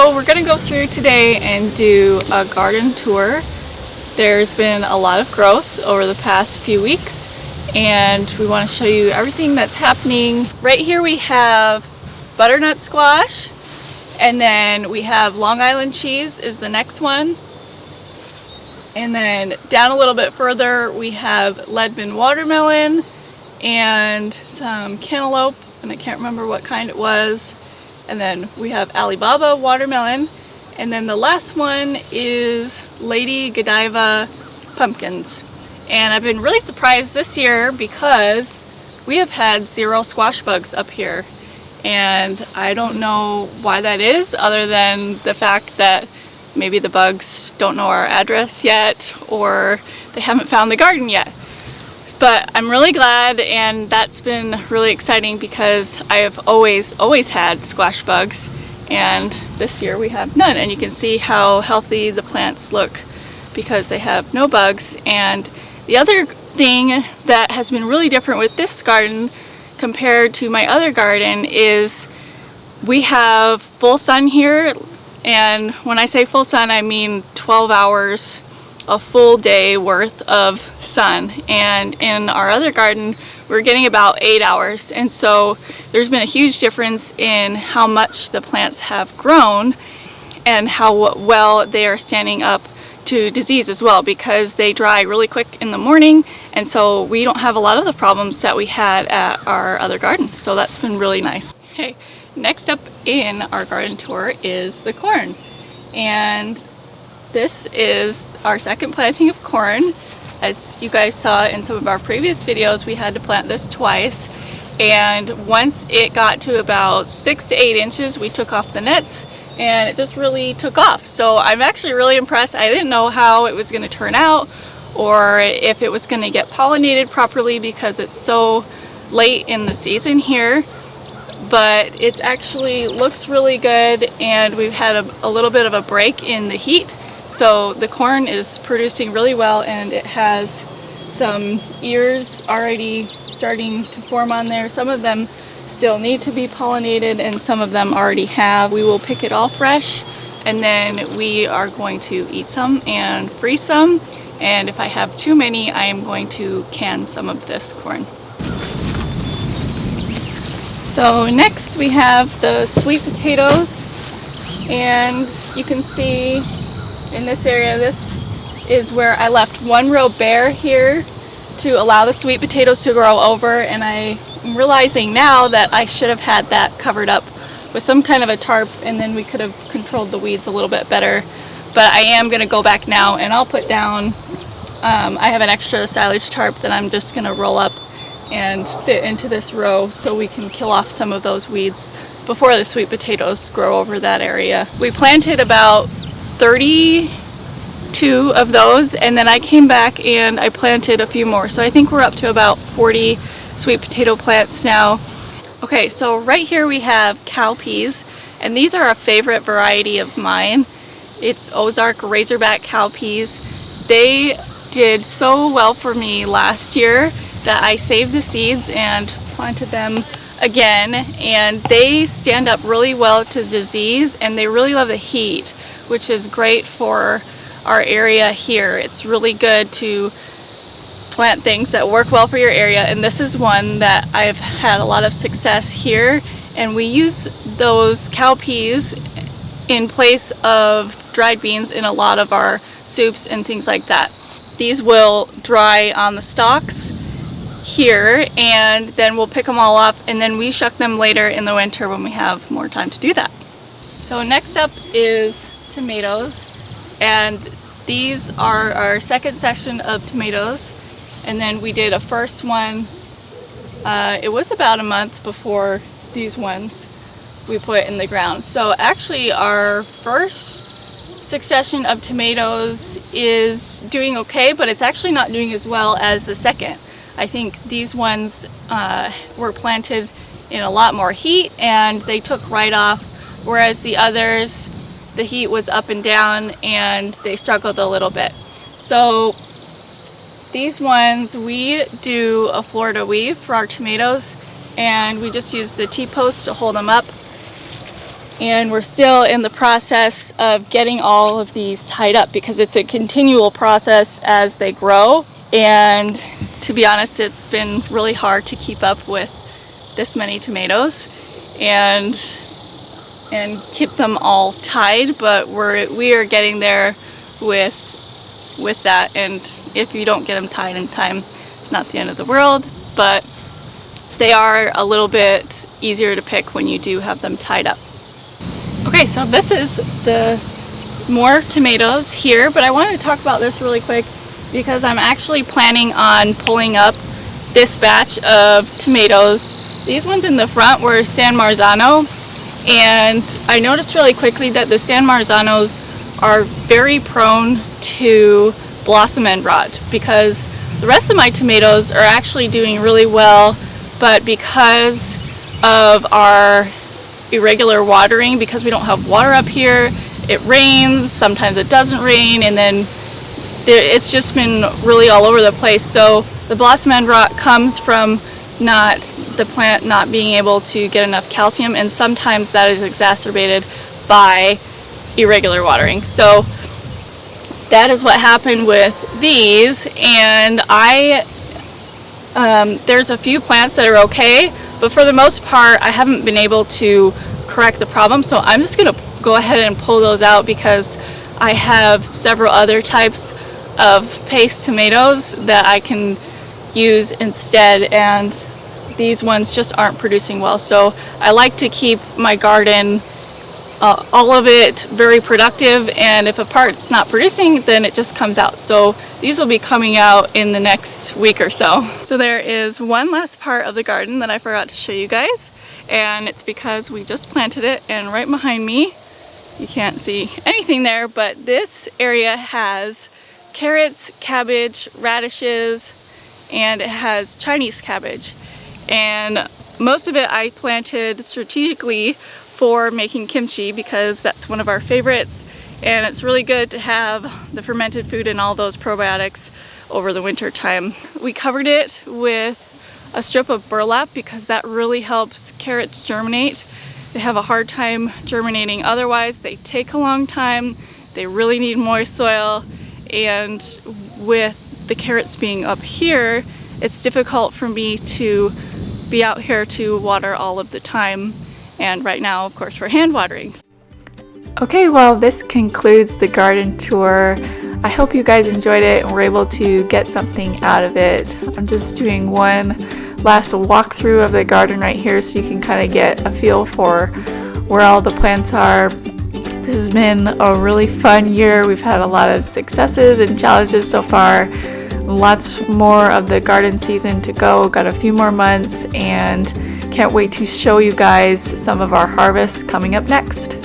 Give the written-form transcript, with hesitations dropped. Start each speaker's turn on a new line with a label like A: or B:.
A: So we're gonna go through today and do a garden tour. There's been a lot of growth over the past few weeks and we want to show you everything that's happening. Right here we have butternut squash, and then we have Long Island cheese is the next one. And then down a little bit further we have Leadman watermelon and some cantaloupe, and I can't remember what kind it was. And then we have Alibaba watermelon, and then the last one is Lady Godiva pumpkins. And I've been really surprised this year because we have had 0 squash bugs up here, and I don't know why that is, other than the fact that maybe the bugs don't know our address yet, or they haven't found the garden yet. But I'm really glad, and that's been really exciting because I have always had squash bugs, and this year we have none. And you can see how healthy the plants look because they have no bugs. And the other thing that has been really different with this garden compared to my other garden is we have full sun here. And when I say full sun, I mean 12 hours, a full day worth of sun. And in our other garden we're getting about 8 hours, and so there's been a huge difference in how much the plants have grown and how well they are standing up to disease as well, because they dry really quick in the morning, and so we don't have a lot of the problems that we had at our other garden. So that's been really nice. Okay, next up in our garden tour is the corn, and this is our second planting of corn. As you guys saw in some of our previous videos, we had to plant this twice, and once it got to about 6 to 8 inches we took off the nets and it just really took off. So I'm actually really impressed. I didn't know how it was going to turn out or if it was going to get pollinated properly because it's so late in the season here, but it actually looks really good, and we've had a little bit of a break in the heat. So the corn is producing really well, and it has some ears already starting to form on there. Some of them still need to be pollinated and some of them already have. We will pick it all fresh, and then we are going to eat some and freeze some. And if I have too many, I am going to can some of this corn. So next we have the sweet potatoes, and you can see in this area, this is where I left one row bare here to allow the sweet potatoes to grow over, and I'm realizing now that I should have had that covered up with some kind of a tarp, and then we could have controlled the weeds a little bit better. But I am going to go back now and I'll put down, I have an extra silage tarp that I'm just going to roll up and fit into this row so we can kill off some of those weeds before the sweet potatoes grow over that area. We planted about 32 of those, and then I came back and I planted a few more. So I think we're up to about 40 sweet potato plants now. Okay, so right here we have cow peas, and these are a favorite variety of mine. It's Ozark Razorback cow peas. They did so well for me last year that I saved the seeds and planted them again, and they stand up really well to disease, and they really love the heat, which is great for our area here. It's really good to plant things that work well for your area, and this is one that I've had a lot of success here, and we use those cow peas in place of dried beans in a lot of our soups and things like that. These will dry on the stalks here, and then we'll pick them all up, and then we shuck them later in the winter when we have more time to do that. So next up is tomatoes, and these are our second session of tomatoes, and then we did a first one, it was about a month before these ones we put in the ground. So actually our first succession of tomatoes is doing okay, but it's actually not doing as well as the second. I think these ones were planted in a lot more heat and they took right off, whereas the others, the heat was up and down and they struggled a little bit. So these ones, we do a Florida weave for our tomatoes, and we just use the T-post to hold them up. and we're still in the process of getting all of these tied up because it's a continual process as they grow. And to be honest, it's been really hard to keep up with this many tomatoes and keep them all tied, but we are getting there with that. And if you don't get them tied in time, it's not the end of the world, but they are a little bit easier to pick when you do have them tied up. Okay, so this is the more tomatoes here, but I wanted to talk about this really quick because I'm actually planning on pulling up this batch of tomatoes. These ones in the front were San Marzano, and I noticed really quickly that the San Marzanos are very prone to blossom end rot because the rest of my tomatoes are actually doing really well, but because of our irregular watering, because we don't have water up here, it rains, sometimes it doesn't rain, and then it's just been really all over the place. So the blossom end rot comes from the plant not being able to get enough calcium, and sometimes that is exacerbated by irregular watering. So that is what happened with these, and there's a few plants that are okay, but for the most part I haven't been able to correct the problem, so I'm just going to go ahead and pull those out because I have several other types of paste tomatoes that I can use instead, and these ones just aren't producing well. So I like to keep my garden, all of it, very productive, and if a part's not producing, then it just comes out. So these will be coming out in the next week or so. So there is one last part of the garden that I forgot to show you guys, and it's because we just planted it, and right behind me, you can't see anything there, but this area has carrots, cabbage, radishes, and it has Chinese cabbage. And most of it I planted strategically for making kimchi because that's one of our favorites, and it's really good to have the fermented food and all those probiotics over the winter time. We covered it with a strip of burlap because that really helps carrots germinate. They have a hard time germinating otherwise. They take a long time. They really need moist soil, and with the carrots being up here, it's difficult for me to be out here to water all of the time, and right now of course we're hand watering. Okay, well, this concludes the garden tour. I hope you guys enjoyed it and were able to get something out of it. I'm just doing one last walkthrough of the garden right here so you can kind of get a feel for where all the plants are. This has been a really fun year. We've had a lot of successes and challenges so far. Lots more of the garden season to go. Got a few more months, and can't wait to show you guys some of our harvests coming up next.